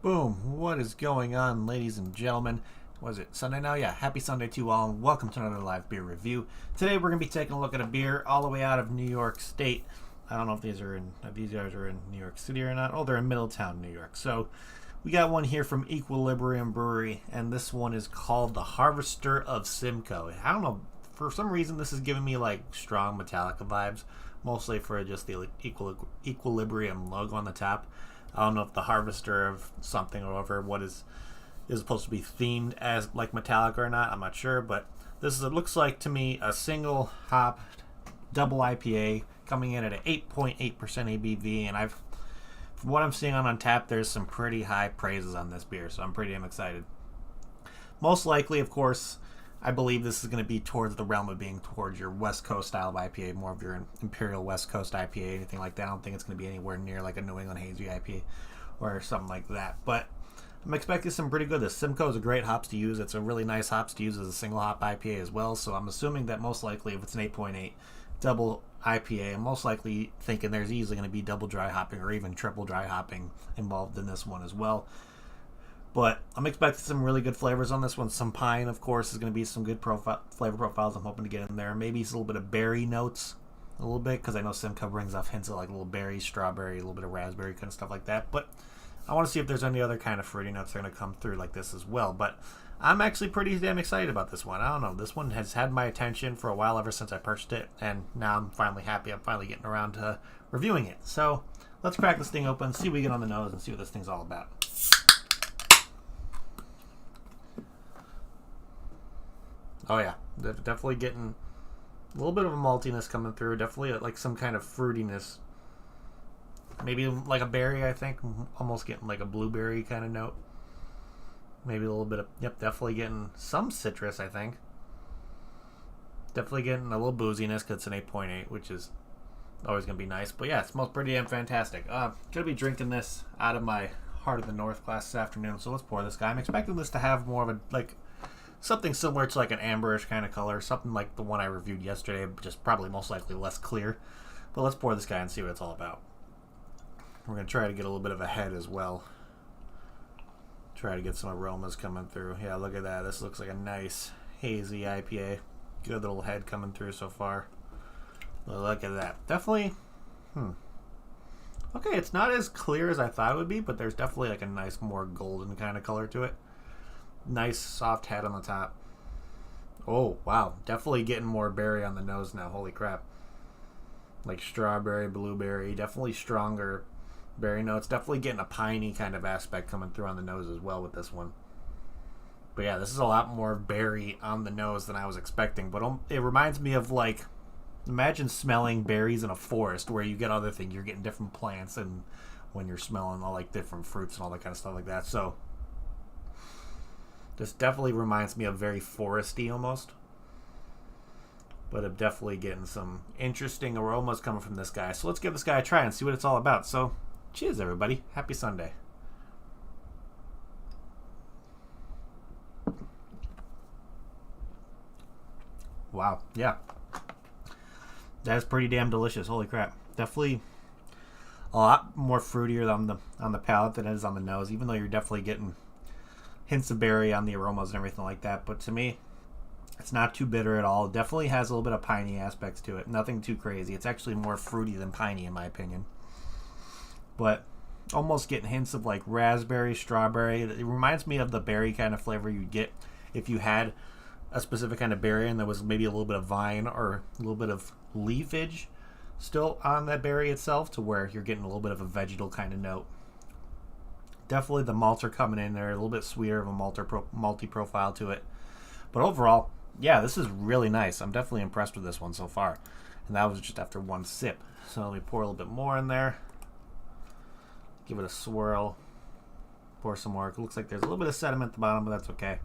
Boom! What is going on, ladies and gentlemen? Was it Sunday now? Yeah, happy Sunday to you all, and welcome to another live beer review. Today we're going to be taking a look at a beer all the way out of New York State. I don't know if these guys are in New York City or not. Oh, they're in Middletown, New York. So we got one here from Equilibrium Brewery, and this one is called the Harvester of Simcoe. I don't know, for some reason this is giving me like strong Metallica vibes, mostly for just the Equilibrium logo on the top. I don't know if the Harvester of something or whatever, what is supposed to be themed as like Metallica or not, I'm not sure, but this is, it looks like to me, a single hop double IPA coming in at an 8.8% ABV, and from what I'm seeing on Untappd, there's some pretty high praises on this beer, so I'm pretty damn excited. Most likely, of course, I believe this is going to be towards the realm of being towards your West Coast style of IPA, more of your Imperial West Coast IPA, anything like that. I don't think it's going to be anywhere near like a New England Hazy IPA or something like that. But I'm expecting some pretty good. The Simcoe is a great hops to use. It's a really nice hops to use as a single hop IPA as well. So I'm assuming that most likely if it's an 8.8 double IPA, I'm most likely thinking there's easily going to be double dry hopping or even triple dry hopping involved in this one as well. But I'm expecting some really good flavors on this one. Some pine, of course, is going to be some good flavor profiles I'm hoping to get in there. Maybe a little bit of berry notes, a little bit, because I know Simcoe brings off hints of like little berries, strawberry, a little bit of raspberry, kind of stuff like that. But I want to see if there's any other kind of fruity notes that are going to come through like this as well. But I'm actually pretty damn excited about this one. I don't know. This one has had my attention for a while ever since I purchased it, and now I'm finally happy. I'm finally getting around to reviewing it. So let's crack this thing open, see what we get on the nose, and see what this thing's all about. Oh yeah, definitely getting a little bit of a maltiness coming through. Definitely like some kind of fruitiness. Maybe like a berry, I think. Almost getting like a blueberry kind of note. Maybe a little bit of, yep, definitely getting some citrus, I think. Definitely getting a little booziness because it's an 8.8, which is always going to be nice. But yeah, it smells pretty damn fantastic. Going to be drinking this out of my Heart of the North glass this afternoon. So let's pour this guy. I'm expecting this to have more of a, like, something similar to like an amberish kind of color. Something like the one I reviewed yesterday, just probably most likely less clear. But let's pour this guy and see what it's all about. We're going to try to get a little bit of a head as well. Try to get some aromas coming through. Yeah, look at that. This looks like a nice hazy IPA. Good little head coming through so far. Look at that. Definitely, okay, it's not as clear as I thought it would be, but there's definitely like a nice, more golden kind of color to it. Nice, soft head on the top. Oh, wow. Definitely getting more berry on the nose now. Holy crap. Like strawberry, blueberry. Definitely stronger berry notes. Definitely getting a piney kind of aspect coming through on the nose as well with this one. But yeah, this is a lot more berry on the nose than I was expecting. But it reminds me of like, imagine smelling berries in a forest where you get other things. You're getting different plants and when you're smelling all like different fruits and all that kind of stuff like that. So this definitely reminds me of very foresty almost. But I'm definitely getting some interesting aromas coming from this guy. So let's give this guy a try and see what it's all about. So cheers, everybody. Happy Sunday. Wow. Yeah. That's pretty damn delicious. Holy crap. Definitely a lot more fruitier on the palate than it is on the nose, even though you're definitely getting hints of berry on the aromas and everything like that. But to me, it's not too bitter at all. It definitely has a little bit of piney aspects to it. Nothing too crazy. It's actually more fruity than piney in my opinion. But almost getting hints of like raspberry, strawberry. It reminds me of the berry kind of flavor you'd get if you had a specific kind of berry and there was maybe a little bit of vine or a little bit of leafage still on that berry itself, to where you're getting a little bit of a vegetal kind of note. Definitely the malts are coming in there, a little bit sweeter of a malty profile to it. But overall, yeah, this is really nice. I'm definitely impressed with this one so far. And that was just after one sip. So let me pour a little bit more in there. Give it a swirl. Pour some more. It looks like there's a little bit of sediment at the bottom, but that's okay.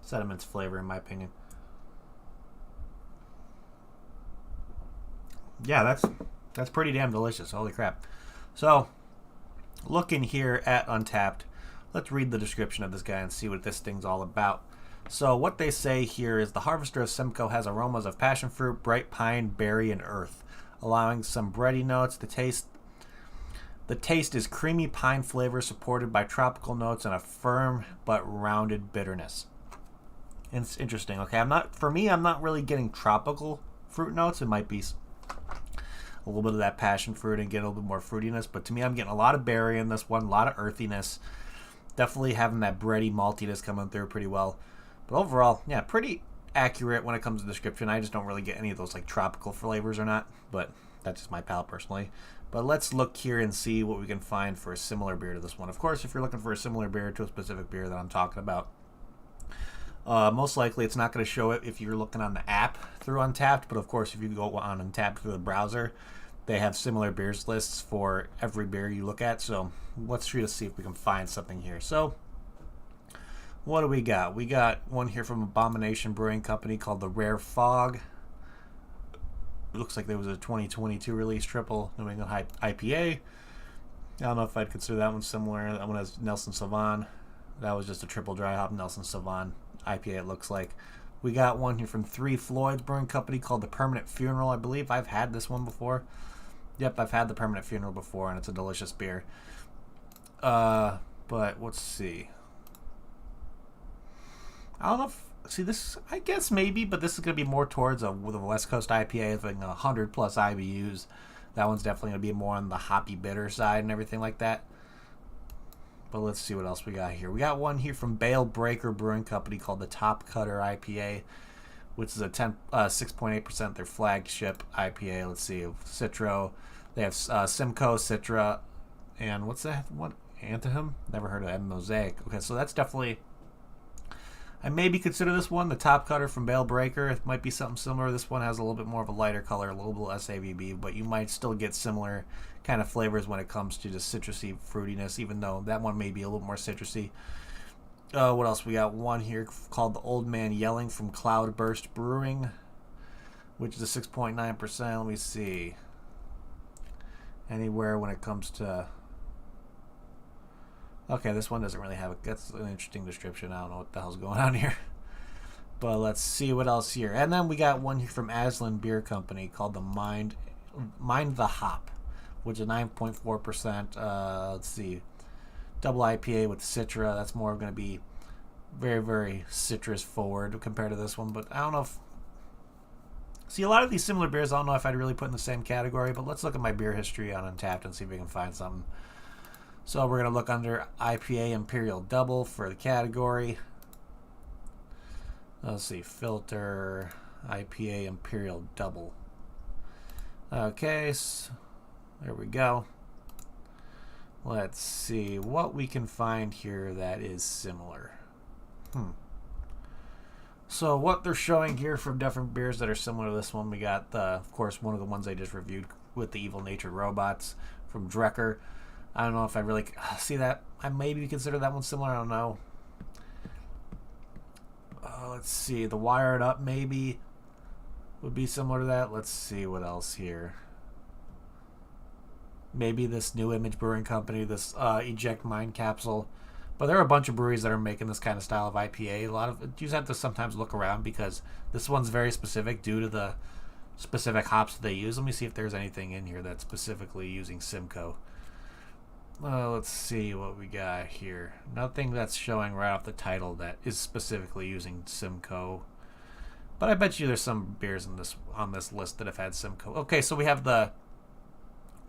Sediment's flavor, in my opinion. Yeah, that's pretty damn delicious. Holy crap. So, looking here at Untappd, let's read the description of this guy and see what this thing's all about. So what they say here is the harvester of Simcoe has aromas of passion fruit, bright pine, berry, and earth, allowing some bready notes. The taste is creamy pine flavor supported by tropical notes and a firm but rounded bitterness. And it's interesting. Okay, I'm not really getting tropical fruit notes. It might be a little bit of that passion fruit and get a little bit more fruitiness, but to me I'm getting a lot of berry in this one, a lot of earthiness. Definitely having that bready maltiness coming through pretty well. But overall, yeah, pretty accurate when it comes to description. I just don't really get any of those like tropical flavors or not, but that's just my palate personally. But let's look here and see what we can find for a similar beer to this one. Of course, if you're looking for a similar beer to a specific beer that I'm talking about, most likely it's not going to show it if you're looking on the app through Untappd, but of course if you go on Untappd through the browser, they have similar beers lists for every beer you look at. So let's try to see if we can find something here. So what do we got? We got one here from Abomination Brewing Company called the Rare Fog. It looks like there was a 2022 release triple New England IPA. I don't know if I'd consider that one similar. That one has Nelson Sauvin. That was just a triple dry hop Nelson Sauvin IPA, it looks like. We got one here from Three Floyds Brewing Company called the Permanent Funeral. I believe I've had this one before. Yep, I've had the Permanent Funeral before, and it's a delicious beer. But let's see. I don't know if see this. I guess maybe, but this is going to be more towards with a West Coast IPA with 100 plus IBUs. That one's definitely going to be more on the hoppy bitter side and everything like that. But let's see what else we got here. We got one here from Bale Breaker Brewing Company called the Top Cutter IPA, which is a 6.8% their flagship IPA. Let's see, Citro. They have Simcoe, Citra, and what's that one? Anthem? Never heard of that. Mosaic. Okay, so that's definitely. I maybe consider this one the Top Cutter from Bale Breaker. It might be something similar. This one has a little bit more of a lighter color, a little bit less ABV, but you might still get similar kind of flavors when it comes to the citrusy fruitiness, even though that one may be a little more citrusy. What else? We got one here called the Old Man Yelling from Cloudburst Brewing, which is a 6.9%. Let me see. Anywhere when it comes to... Okay, this one doesn't really have a... That's an interesting description. I don't know what the hell's going on here. But let's see what else here. And then we got one here from Aslan Beer Company called the Mind the Hop, which is 9.4%. Let's see. Double IPA with Citra. That's more going to be very, very citrus forward compared to this one. But I don't know if... See, a lot of these similar beers, I don't know if I'd really put in the same category. But let's look at my beer history on Untappd and see if we can find something. So we're going to look under IPA Imperial Double for the category. Let's see. Filter IPA Imperial Double. Okay, so there we go. Let's see what we can find here that is similar. So what they're showing here from different beers that are similar to this one, we got, of course, one of the ones I just reviewed with the Evil Natured Robots from Drecker. I don't know if I really see that. I maybe consider that one similar. I don't know. Let's see. The Wired Up maybe would be similar to that. Let's see what else here. Maybe this New Image Brewing Company, this Eject Mind Capsule. But there are a bunch of breweries that are making this kind of style of IPA. A lot of you just have to sometimes look around because this one's very specific due to the specific hops that they use. Let me see if there's anything in here that's specifically using Simcoe. Let's see what we got here. Nothing that's showing right off the title that is specifically using Simcoe. But I bet you there's some beers on this list that have had Simcoe. Okay, so we have the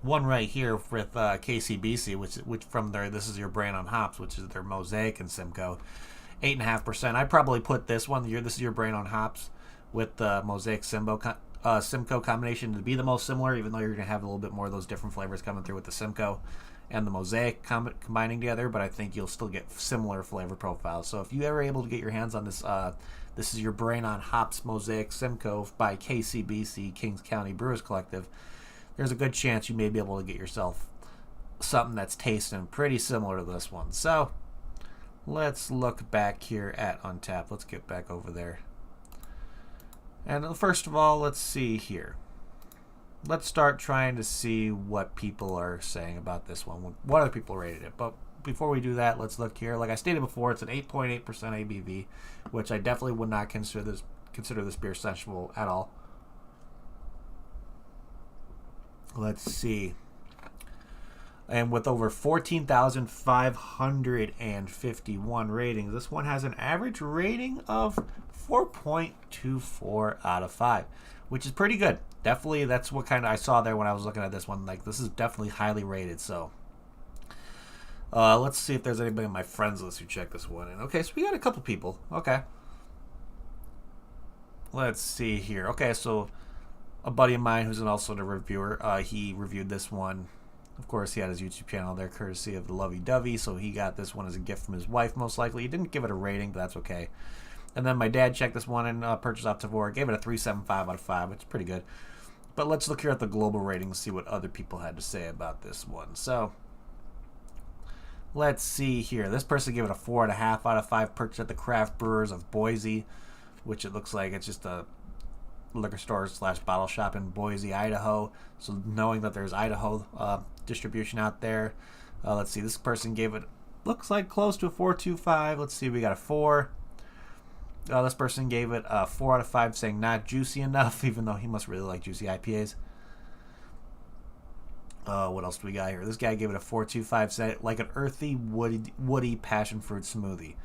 one right here with KCBC, which from their This Is Your Brain on Hops, which is their Mosaic and Simcoe, 8.5%. I probably put this one, This Is Your Brain on Hops, with the Mosaic Simcoe combination to be the most similar, even though you're going to have a little bit more of those different flavors coming through with the Simcoe and the Mosaic combining together, but I think you'll still get similar flavor profiles. So if you ever able to get your hands on this This Is Your Brain on Hops Mosaic Simcoe by KCBC, Kings County Brewers Collective, there's a good chance you may be able to get yourself something that's tasting pretty similar to this one. So let's look back here at Untappd. Let's get back over there. And first of all, let's see here. Let's start trying to see what people are saying about this one. What other people rated it. But before we do that, let's look here. Like I stated before, it's an 8.8% ABV, which I definitely would not consider this beer sensual at all. Let's see. And with over 14,551 ratings, this one has an average rating of 4.24 out of 5, which is pretty good. Definitely, that's what kind of I saw there when I was looking at this one. Like, this is definitely highly rated. So, let's see if there's anybody on my friends list who checked this one in. Okay, so we got a couple people. Okay. Let's see here. Okay, so a buddy of mine who's also the reviewer, he reviewed this one. Of course, he had his YouTube channel there, courtesy of the Lovey Dovey, so he got this one as a gift from his wife, most likely. He didn't give it a rating, but that's okay. And then my dad checked this one and purchased off Tavor, gave it a 3.75 out of 5, which is pretty good. But let's look here at the global ratings, see what other people had to say about this one. So, let's see here. This person gave it a 4.5 out of 5, purchased at the Craft Brewers of Boise, which it looks like it's just a liquor store / bottle shop in Boise, Idaho. So knowing that there's Idaho distribution out there. Let's see. This person gave it, looks like close to a 4.25. Let's see. We got a 4. This person gave it a 4 out of 5, saying not juicy enough, even though he must really like juicy IPAs. What else do we got here? This guy gave it a 4.25, said like an earthy, woody passion fruit smoothie.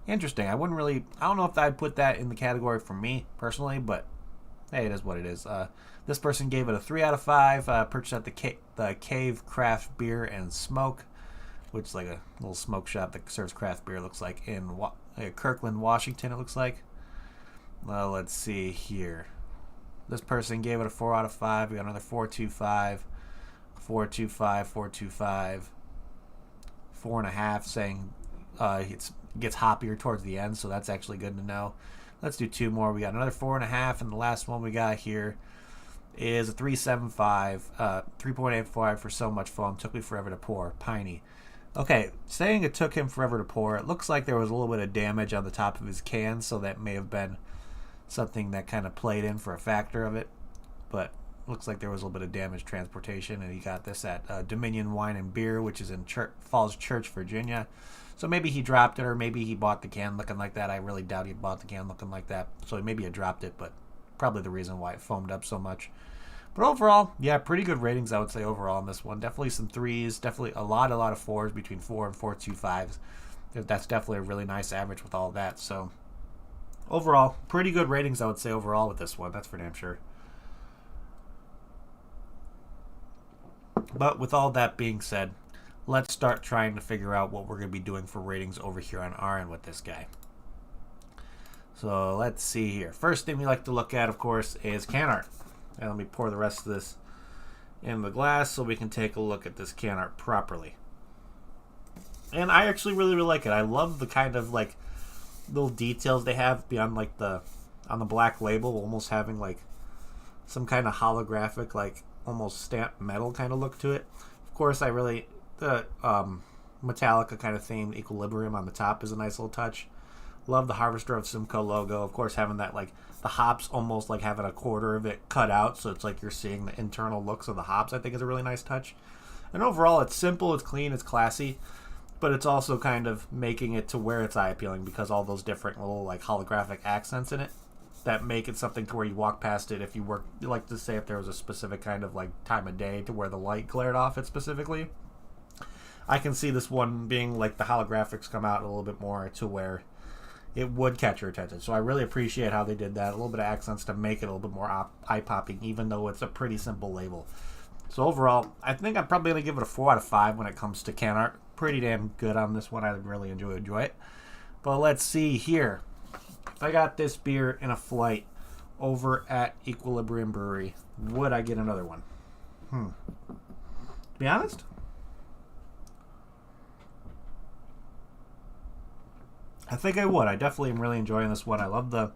Interesting. I don't know if I'd put that in the category for me personally, but hey, it is what it is. This person gave it a 3 out of 5. Purchased at the Cave Craft Beer and Smoke, which is like a little smoke shop that serves craft beer. Looks like in Kirkland, Washington. It looks like. Well, let's see here. This person gave it a 4 out of 5. We got another 4.25, 4.25, 4.25, 4.5, saying it gets hoppier towards the end, so that's actually good to know. Let's do 2 more. We got another 4.5, and the last one we got here is a 3.75, 3.85 for So Much Foam. Took me forever to pour. Piney. Okay, saying it took him forever to pour. It looks like there was a little bit of damage on the top of his can, so that may have been something that kind of played in for a factor of it. But looks like there was a little bit of damaged transportation, and he got this at Dominion Wine and Beer, which is in Falls Church, Virginia. So maybe he dropped it, or maybe he bought the can looking like that. I really doubt he bought the can looking like that. So maybe he dropped it, but probably the reason why it foamed up so much. But overall, yeah, pretty good ratings, I would say, overall on this one. Definitely some 3s, definitely a lot of 4s, between 4 and 4.25s. That's definitely a really nice average with all that. So overall, pretty good ratings, I would say, overall with this one. That's for damn sure. But with all that being said, let's start trying to figure out what we're going to be doing for ratings over here on our end with this guy. So let's see here. First thing we like to look at, of course, is can art. And let me pour the rest of this in the glass so we can take a look at this can art properly. And I actually really, really like it. I love the kind of like little details they have beyond like on the black label, almost having like some kind of holographic, like almost stamped metal kind of look to it. Of course, the Metallica kind of theme, Equilibrium on the top is a nice little touch. Love the Harvester of Simcoe logo. Of course, having that like the hops almost like having a quarter of it cut out, so it's like you're seeing the internal looks of the hops, I think is a really nice touch. And overall, it's simple, it's clean, it's classy, but it's also kind of making it to where it's eye appealing because all those different little like holographic accents in it that make it something to where you walk past it if you work, like to say if there was a specific kind of like time of day to where the light glared off it specifically. I can see this one being like the holographics come out a little bit more to where it would catch your attention. So I really appreciate how they did that. A little bit of accents to make it a little bit more eye-popping, even though it's a pretty simple label. So overall, I think I'm probably going to give it a 4 out of 5 when it comes to can art. Pretty damn good on this one. I really enjoy it. But let's see here. If I got this beer in a flight over at Equilibrium Brewery, would I get another one? To be honest, I think I would. I definitely am really enjoying this one. I love the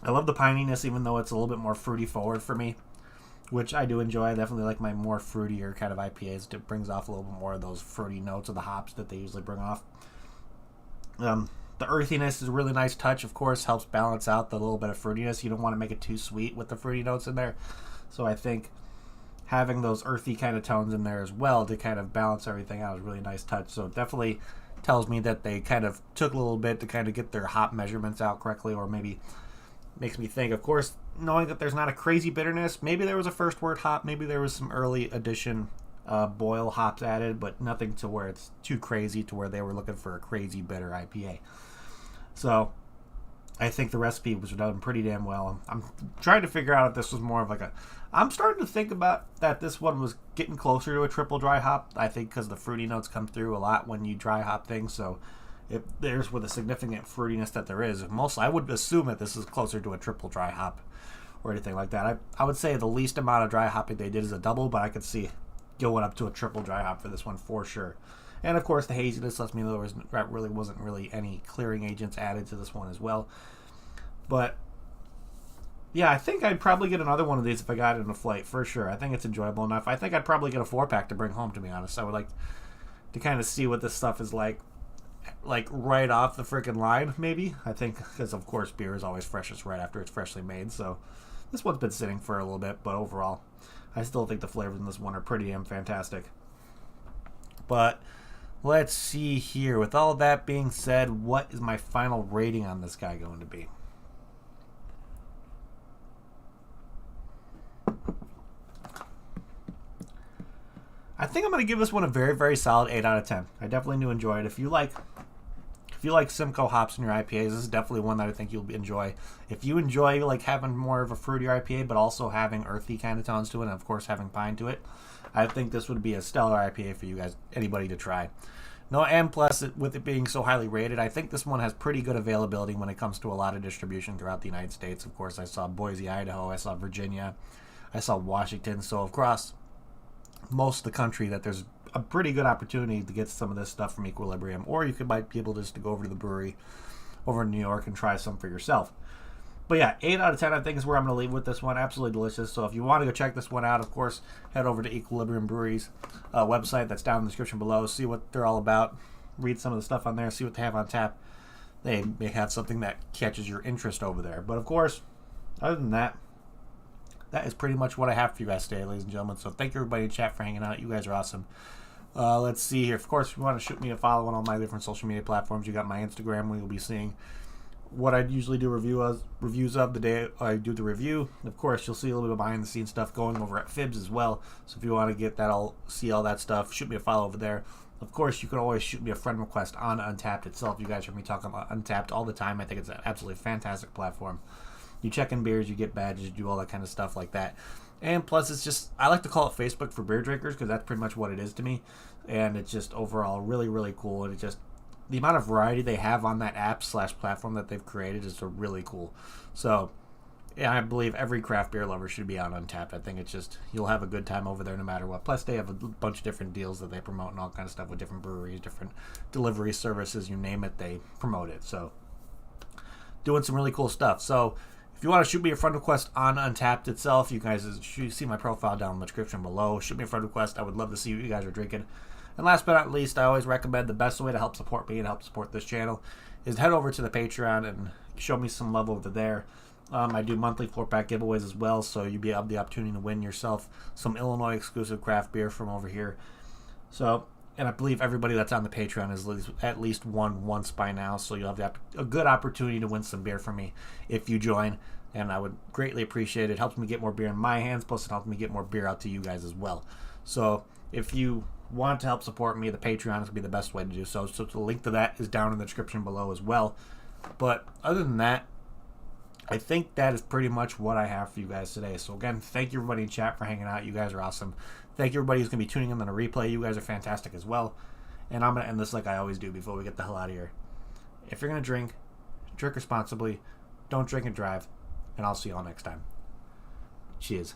pininess, even though it's a little bit more fruity forward for me, which I do enjoy. I definitely like my more fruitier kind of IPAs. It brings off a little bit more of those fruity notes of the hops that they usually bring off. The earthiness is a really nice touch, of course, helps balance out the little bit of fruitiness. You don't want to make it too sweet with the fruity notes in there. So I think having those earthy kind of tones in there as well to kind of balance everything out is a really nice touch. So it definitely tells me that they kind of took a little bit to kind of get their hop measurements out correctly, or maybe makes me think, of course, knowing that there's not a crazy bitterness, maybe there was a first word hop, maybe there was some early addition boil hops added, but nothing to where it's too crazy to where they were looking for a crazy bitter IPA. So I think the recipe was done pretty damn well. I'm trying to figure out if this was more of like I'm starting to think about that this one was getting closer to a triple dry hop. I think because the fruity notes come through a lot when you dry hop things. So if there's with a significant fruitiness that there is, most I would assume that this is closer to a triple dry hop or anything like that. I would say the least amount of dry hopping they did is a double, but I could see going up to a triple dry hop for this one for sure. And of course the haziness lets me know there wasn't really any clearing agents added to this one as well. But yeah, I think I'd probably get another one of these if I got it in a flight for sure. I think it's enjoyable enough. I think I'd probably get a 4-pack to bring home, to be honest. I would like to kind of see what this stuff is like right off the freaking line, maybe. I think because of course beer is always freshest right after it's freshly made. So this one's been sitting for a little bit, but overall, I still think the flavors in this one are pretty damn fantastic. But let's see here. With all that being said, what is my final rating on this guy going to be? I think I'm going to give this one a very, very solid 8 out of 10. I definitely do enjoy it. If you like If you like Simcoe hops in your IPAs, this is definitely one that I think you'll enjoy. If you enjoy like having more of a fruitier IPA, but also having earthy kind of tones to it, and of course having pine to it, I think this would be a stellar IPA for you guys, anybody to try. No, and plus, with it being so highly rated, I think this one has pretty good availability when it comes to a lot of distribution throughout the United States. Of course, I saw Boise, Idaho, I saw Virginia, I saw Washington. So across most of the country, that there's a pretty good opportunity to get some of this stuff from Equilibrium, or you might be able just to go over to the brewery over in New York and try some for yourself. But yeah, 8 out of 10 I think is where I'm going to leave with this one. Absolutely delicious. So if you want to go check this one out, of course, head over to Equilibrium Brewery's website. That's down in the description below. See what they're all about. Read some of the stuff on there. See what they have on tap. They may have something that catches your interest over there. But of course, other than that, that is pretty much what I have for you guys today, ladies and gentlemen. So thank you everybody in chat for hanging out. You guys are awesome. Let's see here. Of course, if you want to shoot me a follow on all my different social media platforms, you got my Instagram where you'll be seeing what I usually do reviews of the day I do the review. Of course, you'll see a little bit of behind the scenes stuff going over at Fibs as well. So if you want to get that, see all that stuff, shoot me a follow over there. Of course, you can always shoot me a friend request on Untappd itself. You guys hear me talking about Untappd all the time. I think it's an absolutely fantastic platform. You check in beers, you get badges, you do all that kind of stuff like that. And plus, it's just, I like to call it Facebook for beer drinkers because that's pretty much what it is to me. And it's just overall really, really cool. And it just, the amount of variety they have on that app/platform that they've created is really cool. So, yeah, I believe every craft beer lover should be on Untappd. I think it's just, you'll have a good time over there no matter what. Plus, they have a bunch of different deals that they promote and all kind of stuff with different breweries, different delivery services, you name it, they promote it. So, doing some really cool stuff. So, if you want to shoot me a friend request on Untappd itself, you guys should see my profile down in the description below. Shoot me a friend request. I would love to see what you guys are drinking. And last but not least, I always recommend the best way to help support me and help support this channel is to head over to the Patreon and show me some love over there. I do monthly 4-pack giveaways as well, so you'll be have the opportunity to win yourself some Illinois exclusive craft beer from over here. So, and I believe everybody that's on the Patreon has at least won once by now, so you'll have a good opportunity to win some beer from me if you join, and I would greatly appreciate it. It helps me get more beer in my hands, plus it helps me get more beer out to you guys as well. So, if you want to help support me, the Patreon is going to be the best way to do so. So the link to that is down in the description below as well. But other than that, I think that is pretty much what I have for you guys today. So again, thank you everybody in chat for hanging out. You guys are awesome. Thank you everybody who's going to be tuning in on the replay. You guys are fantastic as well. And I'm going to end this like I always do before we get the hell out of here. If you're going to drink responsibly. Don't drink and drive. And I'll see you all next time. Cheers.